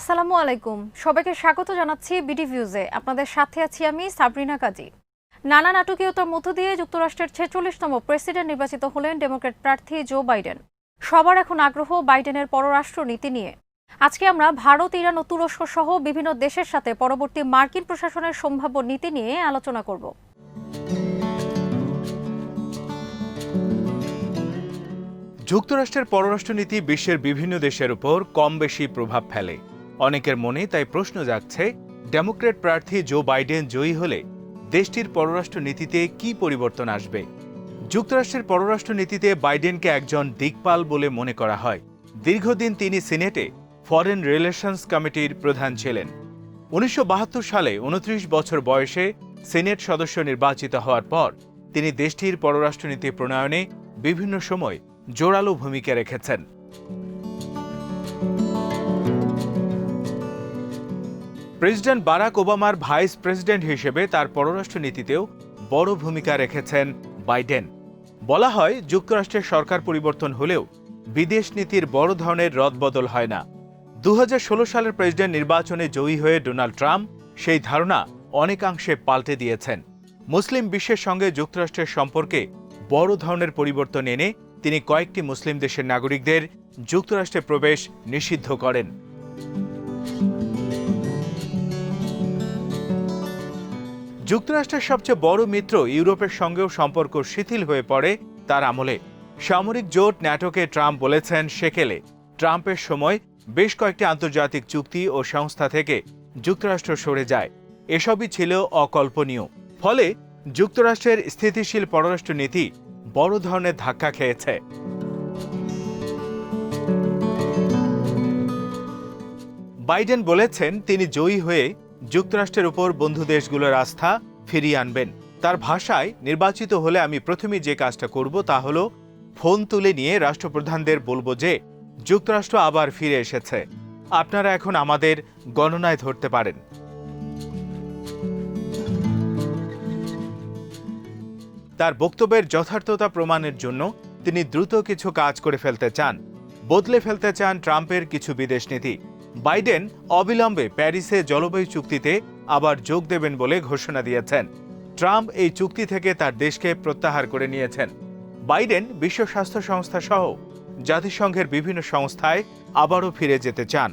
আসসালামু আলাইকুম। সবাইকে স্বাগত জানাচ্ছি বিডি ভিউজে। আপনাদের সাথে আছি আমি সাবরিনা কাজী। নানা নাটকীয়তার মধ্য দিয়ে যুক্তরাষ্ট্রের 46তম প্রেসিডেন্ট নির্বাচিত হলেন ডেমোক্র্যাট প্রার্থী জো বাইডেন। সবার এখন আগ্রহ বাইডেনের পররাষ্ট্র নীতি নিয়ে। আজকে আমরা ভারত, ইরান ও তুরস্ক সহ বিভিন্ন দেশের সাথে পরবর্তী মার্কিন প্রশাসনের সম্ভাব্য নীতি নিয়ে আলোচনা করব। যুক্তরাষ্ট্রের পররাষ্ট্রনীতি বিশ্বের বিভিন্ন দেশের উপর কম বেশি প্রভাব ফেলে। অনেকের মনে তাই প্রশ্ন জাগছে, ডেমোক্র্যাট প্রার্থী জো বাইডেন জয়ী হলে দেশটির পররাষ্ট্রনীতিতে কি পরিবর্তন আসবে। যুক্তরাষ্ট্রের পররাষ্ট্রনীতিতে বাইডেনকে একজন দিকপাল বলে মনে করা হয়। দীর্ঘদিন তিনি সিনেটে ফরেন রিলেশনস কমিটির প্রধান ছিলেন। 1972 সালে 29 বছর বয়সে সিনেট সদস্য নির্বাচিত হওয়ার পর তিনি দেশটির পররাষ্ট্রনীতি প্রণয়নে বিভিন্ন সময় জোরালো ভূমিকা রেখেছেন। প্রেসিডেন্ট বারাক ওবামার ভাইস প্রেসিডেন্ট হিসেবে তার পররাষ্ট্রনীতিতেও বড় ভূমিকা রেখেছেন বাইডেন। বলা হয়, যুক্তরাষ্ট্রের সরকার পরিবর্তন হলেও বিদেশ নীতির বড় ধরনের রদবদল হয় না। 2016 সালের প্রেসিডেন্ট নির্বাচনে জয়ী হয়ে ডোনাল্ড ট্রাম্প সেই ধারণা অনেকাংশে পাল্টে দিয়েছেন। মুসলিম বিশ্বের সঙ্গে যুক্তরাষ্ট্রের সম্পর্কে বড় ধরনের পরিবর্তন এনে তিনি কয়েকটি মুসলিম দেশের নাগরিকদের যুক্তরাষ্ট্রে প্রবেশ নিষিদ্ধ করেন। যুক্তরাষ্ট্রের সবচেয়ে বড় মিত্র ইউরোপের সঙ্গেও সম্পর্ক শিথিল হয়ে পড়ে তার আমলে। সামরিক জোট ন্যাটোকে ট্রাম্প বলেছেন সেকেলে। ট্রাম্পের সময় বেশ কয়েকটি আন্তর্জাতিক চুক্তি ও সংস্থা থেকে যুক্তরাষ্ট্র সরে যায়। এসবই ছিল অকল্পনীয়। ফলে যুক্তরাষ্ট্রের স্থিতিশীল পররাষ্ট্রনীতি বড় ধরনের ধাক্কা খেয়েছে। বাইডেন বলেছেন তিনি জয়ী হয়ে যুক্তরাষ্ট্রের উপর বন্ধু দেশগুলোর আস্থা ফিরিয়ে আনবেন। তার ভাষায়, নির্বাচিত হলে আমি প্রথমেই যে কাজটা করব তা হলো ফোন তুলে নিয়ে রাষ্ট্রপ্রধানদের বলবো যে যুক্তরাষ্ট্র আবার ফিরে এসেছে, আপনারা এখন আমাদের গণনায় ধরতে পারেন। তার বক্তব্যের যথার্থতা প্রমাণের জন্য তিনি দ্রুত কিছু কাজ করে ফেলতে চান, বদলে ফেলতে চান ট্রাম্পের কিছু বিদেশ নীতি। বাইডেন অবিলম্বে প্যারিসে জলবায়ু চুক্তিতে আবার যোগ দেবেন বলে ঘোষণা দিয়েছেন। ট্রাম্প এই চুক্তি থেকে তার দেশকে প্রত্যাহার করে নিয়েছেন। বাইডেন বিশ্ব স্বাস্থ্য সংস্থা সহ জাতিসংঘের বিভিন্ন সংস্থায় আবারও ফিরে যেতে চান।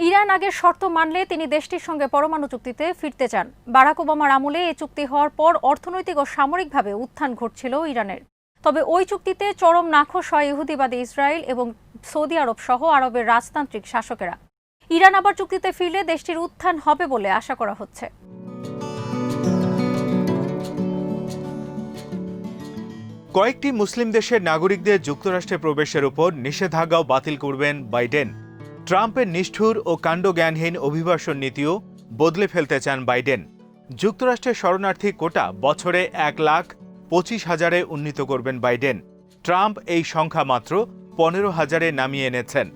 ইরান আগের শর্ত মানলে তিনি দেশটির সঙ্গে পরমাণু চুক্তিতে ফিরতে চান। বারাক ওবামার আমলে এই চুক্তি হওয়ার পর অর্থনৈতিক ও সামরিকভাবে উত্থান ঘটছিল ইরানের। তবে ওই চুক্তিতে চরম নাখোশ হয় ইহুদিবাদী ইসরায়েল এবং সৌদি আরব সহ আরবের রাজতান্ত্রিক শাসকেরা। ইরান আবার চুক্তিতে ফিরলে দেশটির উত্থান হবে বলে আশা করা হচ্ছে। কয়েকটি মুসলিম দেশের নাগরিকদের যুক্তরাষ্ট্রে প্রবেশের উপর নিষেধাজ্ঞাও বাতিল করবেন বাইডেন। ট্রাম্পের নিষ্ঠুর ও কাণ্ডজ্ঞানহীন অভিবাসন নীতিও বদলে ফেলতে চান বাইডেন। যুক্তরাষ্ট্রের শরণার্থী কোটা বছরে 1,25,000-এ উন্নীত করবেন বাইডেন। ট্রাম্প এই সংখ্যা মাত্র 15,000-এ নামিয়ে এনেছেন।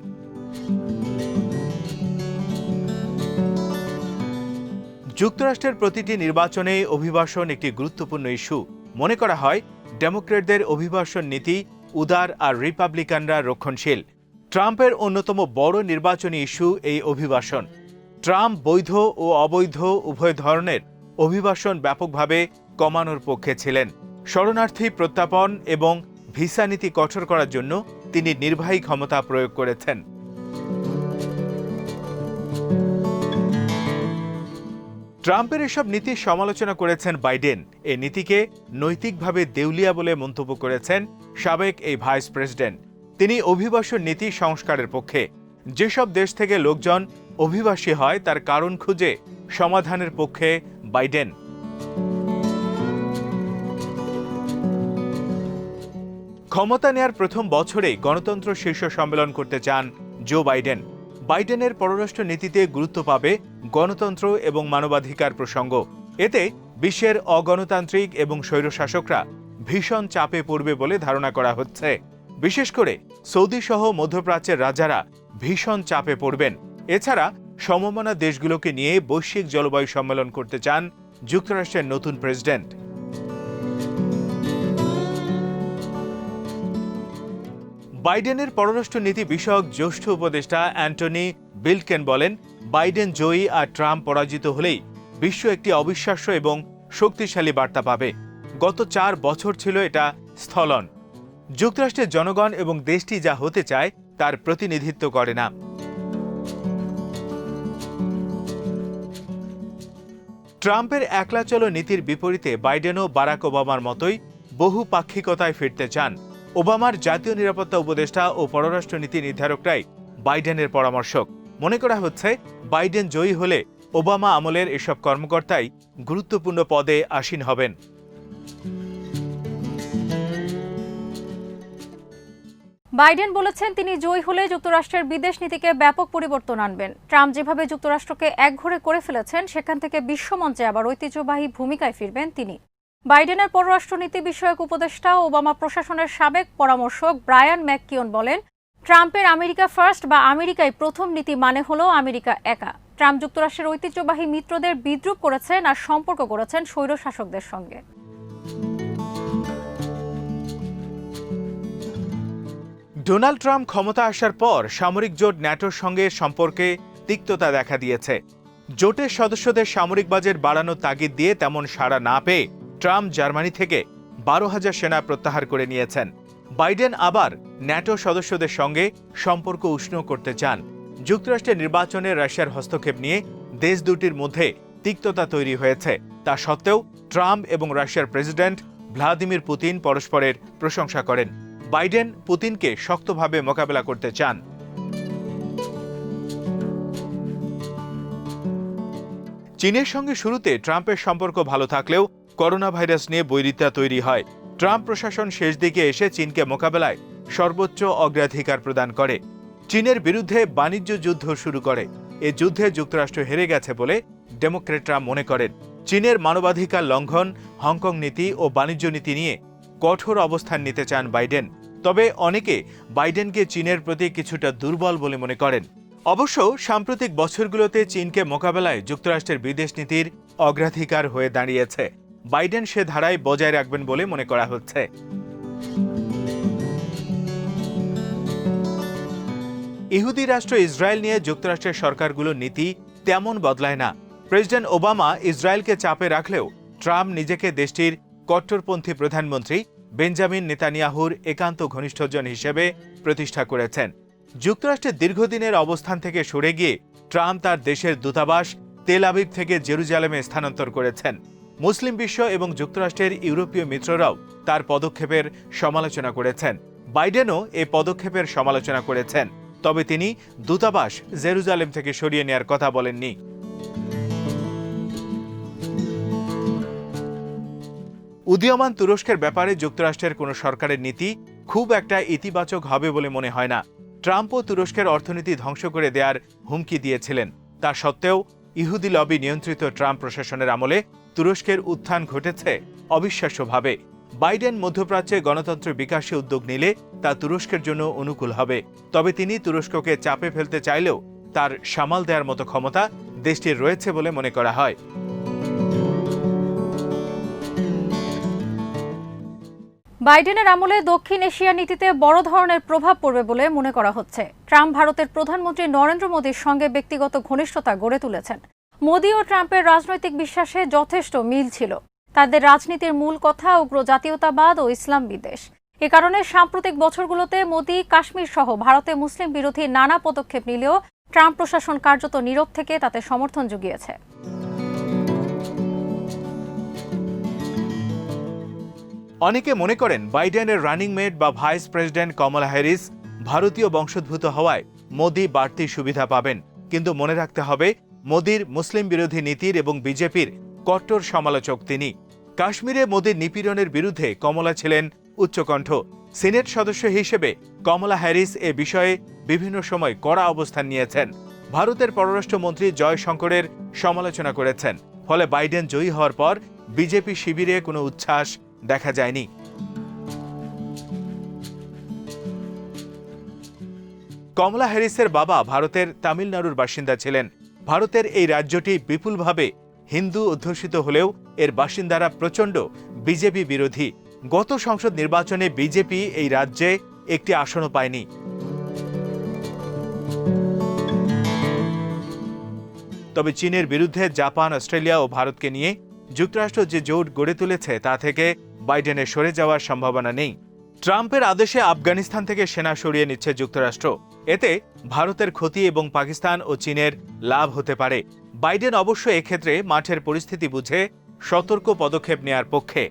যুক্তরাষ্ট্রের প্রতিটি নির্বাচনে অভিবাসন একটি গুরুত্বপূর্ণ ইস্যু। মনে করা হয়, ডেমোক্র্যাটদের অভিবাসন নীতি উদার আর রিপাবলিকানরা রক্ষণশীল। ট্রাম্পের অন্যতম বড় নির্বাচনী ইস্যু এই অভিবাসন। ট্রাম্প বৈধ ও অবৈধ উভয় ধরনের অভিবাসন ব্যাপকভাবে কমানোর পক্ষে ছিলেন। শরণার্থী প্রত্যাপন এবং ভিসা নীতি কঠোর করার জন্য তিনি নির্বাহী ক্ষমতা প্রয়োগ করেছেন। ট্রাম্পের এসব নীতির সমালোচনা করেছেন বাইডেন। এই নীতিকে নৈতিকভাবে দেউলিয়া বলে মন্তব্য করেছেন সাবেক এই ভাইস প্রেসিডেন্ট। তিনি অভিবাসন নীতি সংস্কারের পক্ষে। যেসব দেশ থেকে লোকজন অভিবাসী হয় তার কারণ খুঁজে সমাধানের পক্ষে বাইডেন। ক্ষমতা নেয়ার প্রথম বছরেই গণতন্ত্র শীর্ষ সম্মেলন করতে চান জো বাইডেন। বাইডেনের পররাষ্ট্র নীতিতে গুরুত্ব পাবে গণতন্ত্র এবং মানবাধিকার প্রসঙ্গ। এতে বিশ্বের অগণতান্ত্রিক এবং স্বৈরশাসকরা ভীষণ চাপে পড়বে বলে ধারণা করা হচ্ছে। বিশেষ করে সৌদি সহ মধ্যপ্রাচ্যের রাজারা ভীষণ চাপে পড়বেন। এছাড়া সমমনা দেশগুলোকে নিয়ে বৈশ্বিক জলবায়ু সম্মেলন করতে চান যুক্তরাষ্ট্রের নতুন প্রেসিডেন্ট। বাইডেনের পররাষ্ট্র নীতি বিষয়ক জ্যেষ্ঠ উপদেষ্টা অ্যান্টনি বিলকেন বলেন, বাইডেন জয়ী আর ট্রাম্প পরাজিত হলেই বিশ্ব একটি অবিশ্বাস্য এবং শক্তিশালী বার্তা পাবে। গত 4 বছর ছিল এটা স্থলন। যুক্তরাষ্ট্রের জনগণ এবং দেশটি যা হতে চায় তার প্রতিনিধিত্ব করে না। ট্রাম্পের একলা চলো নীতির বিপরীতে বাইডেনও বারাক ওবামার মতোই বহুপাক্ষিকতায় ফিরতে চান। ওবামার জাতীয় নিরাপত্তা উপদেষ্টা ও পররাষ্ট্রনীতি নির্ধারকরাই বাইডেনের পরামর্শক। মনে করা হচ্ছে, বাইডেন জয়ী হলে ওবামা আমলের এসব কর্মকর্তাই গুরুত্বপূর্ণ পদে আসীন হবেন। বাইডেন বলেছেন, তিনি জয়ী হলে যুক্তরাষ্ট্রের বিদেশ নীতিকে ব্যাপক পরিবর্তন আনবেন। ট্রাম্প যেভাবে যুক্তরাষ্ট্রকে একঘরে করে ফেলেছেন, সেখান থেকে বিশ্বমঞ্চে আবার ঐতিহ্যবাহী ভূমিকায় ফিরবেন তিনি। বাইডেনের পররাষ্ট্রনীতি বিষয়ক উপদেষ্টা ও ওবামা প্রশাসনের সাবেক পরামর্শক ব্রায়ান ম্যাককিওন বলেন, ট্রাম্পের আমেরিকা ফার্স্ট বা আমেরিকায় প্রথম নীতি মানে হলো আমেরিকা একা। ট্রাম্প যুক্তরাষ্ট্রের ঐতিহ্যবাহী মিত্রদের বিদ্রূপ করেছেন আর সম্পর্ক করেছেন স্বৈরশাসকদের সঙ্গে। ডোনাল্ড ট্রাম্প ক্ষমতা আসার পর সামরিক জোট ন্যাটোর সঙ্গে সম্পর্কে তিক্ততা দেখা দিয়েছে। জোটের সদস্যদের সামরিক বাজেট বাড়ানোর তাগিদ দিয়ে তেমন সাড়া না পেয়ে ট্রাম্প জার্মানি থেকে 12,000 সেনা প্রত্যাহার করে নিয়েছেন। বাইডেন আবার ন্যাটো সদস্যদের সঙ্গে সম্পর্ক উষ্ণ করতে চান। যুক্তরাষ্ট্রের নির্বাচনে রাশিয়ার হস্তক্ষেপ নিয়ে দেশ দুটির মধ্যে তিক্ততা তৈরি হয়েছে। তা সত্ত্বেও ট্রাম্প এবং রাশিয়ার প্রেসিডেন্ট ভ্লাদিমির পুতিন পরস্পরের প্রশংসা করেন। বাইডেন পুতিনকে শক্তভাবে মোকাবেলা করতে চান। চীনের সঙ্গে শুরুতে ট্রাম্পের সম্পর্ক ভালো থাকলেও করোনা ভাইরাস নিয়ে বৈরিতা তৈরি হয়। ট্রাম্প প্রশাসন শেষ দিকে এসে চীনকে মোকাবেলায় সর্বোচ্চ অগ্রাধিকার প্রদান করে। চীনের বিরুদ্ধে বাণিজ্য যুদ্ধ শুরু করে। এ যুদ্ধে যুক্তরাষ্ট্র হেরে গেছে বলে ডেমোক্রেটরা মনে করেন। চীনের মানবাধিকার লঙ্ঘন, হংকং নীতি ও বাণিজ্য নীতি নিয়ে কঠোর অবস্থান নিতে চান বাইডেন। তবে অনেকে বাইডেনকে চীনের প্রতি কিছুটা দুর্বল বলে মনে করেন। অবশ্য সাম্প্রতিক বছরগুলোতে চীনকে মোকাবেলায় যুক্তরাষ্ট্রের বিদেশ নীতির অগ্রাধিকার হয়ে দাঁড়িয়েছে। বাইডেন সে ধারায় বজায় রাখবেন বলে মনে করা হচ্ছে। ইহুদি রাষ্ট্র ইসরায়েল নিয়ে যুক্তরাষ্ট্রের সরকারগুলোর নীতি তেমন বদলায় না। প্রেসিডেন্ট ওবামা ইসরায়েলকে চাপে রাখলেও ট্রাম্প নিজেকে দেশটির কট্টরপন্থী প্রধানমন্ত্রী বেঞ্জামিন নেতানিয়াহুর একান্ত ঘনিষ্ঠজন হিসেবে প্রতিষ্ঠা করেছেন। যুক্তরাষ্ট্রের দীর্ঘদিনের অবস্থান থেকে সরে গিয়ে ট্রাম্প তার দেশের দূতাবাস তেল আবিব থেকে জেরুজালেমে স্থানান্তর করেছেন। মুসলিম বিশ্ব এবং যুক্তরাষ্ট্রের ইউরোপীয় মিত্ররাও তার পদক্ষেপের সমালোচনা করেছেন। বাইডেনও এই পদক্ষেপের সমালোচনা করেছেন। তবে তিনি দূতাবাস জেরুজালেম থেকে সরিয়ে নেওয়ার কথা বলেননি। উদীয়মান তুরস্কের ব্যাপারে যুক্তরাষ্ট্রের কোনো সরকারের নীতি খুব একটা ইতিবাচক হবে বলে মনে হয় না। ট্রাম্পও তুরস্কের অর্থনীতি ধ্বংস করে দেওয়ার হুমকি দিয়েছিলেন। তা সত্ত্বেও ইহুদি লবি নিয়ন্ত্রিত ট্রাম্প প্রশাসনের আমলে তুরস্কের উত্থান ঘটেছে অবিশ্বাস্যভাবে। বাইডেন মধ্যপ্রাচ্যে গণতন্ত্র বিকাশে উদ্যোগ নিলে তা তুরস্কের জন্য অনুকূল হবে। তবে তিনি তুরস্ককে চাপে ফেলতে চাইলেও তার সামাল দেওয়ার মতো ক্ষমতা দেশটির রয়েছে বলে মনে করা হয়। বাইডেনের আমলে দক্ষিণ এশিয়া নীতিতে বড় ধরনের প্রভাব পড়বে বলে মনে করা হচ্ছে। ট্রাম্প ভারতের প্রধানমন্ত্রী নরেন্দ্র মোদীর সঙ্গে ব্যক্তিগত ঘনিষ্ঠতা গড়ে তুলেছেন। মোদী ও ট্রাম্পের রাজনৈতিক বিশ্বাসে যথেষ্ট মিল ছিল। তাদের রাজনীতির মূল কথা উগ্র জাতীয়তাবাদ ও ইসলাম বিদ্বেষ। এ কারণে সাম্প্রতিক বছরগুলোতে মোদী কাশ্মীর সহ ভারতে মুসলিম বিরোধী নানা পদক্ষেপ নিলেও ট্রাম্প প্রশাসন কার্যত নীরব থেকে তাতে সমর্থন জুগিয়েছে। অনেকে মনে করেন বাইডেনের রানিং মেট বা ভাইস প্রেসিডেন্ট কমলা হ্যারিস ভারতীয় বংশোদ্ভূত হওয়ায় মোদী বাড়তি সুবিধা পাবেন। কিন্তু মনে রাখতে হবে, মোদীর মুসলিম বিরোধী নীতির এবং বিজেপির কট্টর সমালোচক তিনি। কাশ্মীরে মোদীর নিপীড়নের বিরুদ্ধে কমলা ছিলেন উচ্চকণ্ঠ। সিনেট সদস্য হিসেবে কমলা হ্যারিস এ বিষয়ে বিভিন্ন সময় কড়া অবস্থান নিয়েছেন। ভারতের পররাষ্ট্রমন্ত্রী জয়শঙ্করের সমালোচনা করেছেন। ফলে বাইডেন জয়ী হওয়ার পর বিজেপি শিবিরে কোনো উচ্ছ্বাস দেখা যায়নি। কমলা হ্যারিসের বাবা ভারতের তামিলনাড়ুর বাসিন্দা ছিলেন। ভারতের এই রাজ্যটি বিপুলভাবে হিন্দু অধ্যুষিত হলেও এর বাসিন্দারা প্রচণ্ড বিজেপি বিরোধী। গত সংসদ নির্বাচনে বিজেপি এই রাজ্যে একটি আসনও পায়নি। তবে চীনের বিরুদ্ধে জাপান, অস্ট্রেলিয়া ও ভারতকে নিয়ে যুক্তরাষ্ট্র যে জোট গড়ে তুলেছে তা থেকে বাইডেনের সরে যাওয়ার সম্ভাবনা নেই। ট্রাম্পের আদেশে আফগানিস্তান থেকে সেনা সরিয়ে নিচ্ছে যুক্তরাষ্ট্র। এতে ভারতের ক্ষতি এবং পাকিস্তান ও চীনের লাভ হতে পারে। বাইডেন অবশ্য এক্ষেত্রে মাঠের পরিস্থিতি বুঝে সতর্ক পদক্ষেপ নেয়ার পক্ষে।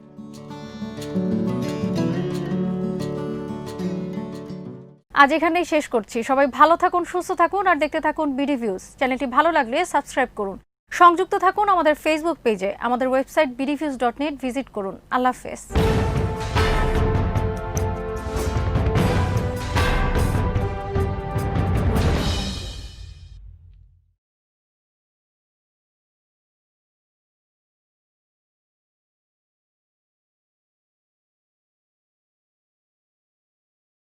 আজ এখানেই শেষ করছি। সবাই ভালো থাকুন, সুস্থ থাকুন আর দেখতে থাকুন বিডি ভিউজ। চ্যানেলটি ভালো লাগলে সাবস্ক্রাইব করুন। সংযুক্ত থাকুন আমাদের ফেসবুক পেজে। আমাদের ওয়েবসাইট bdviews.net ভিজিট করুন। আল্লাহ হাফেজ।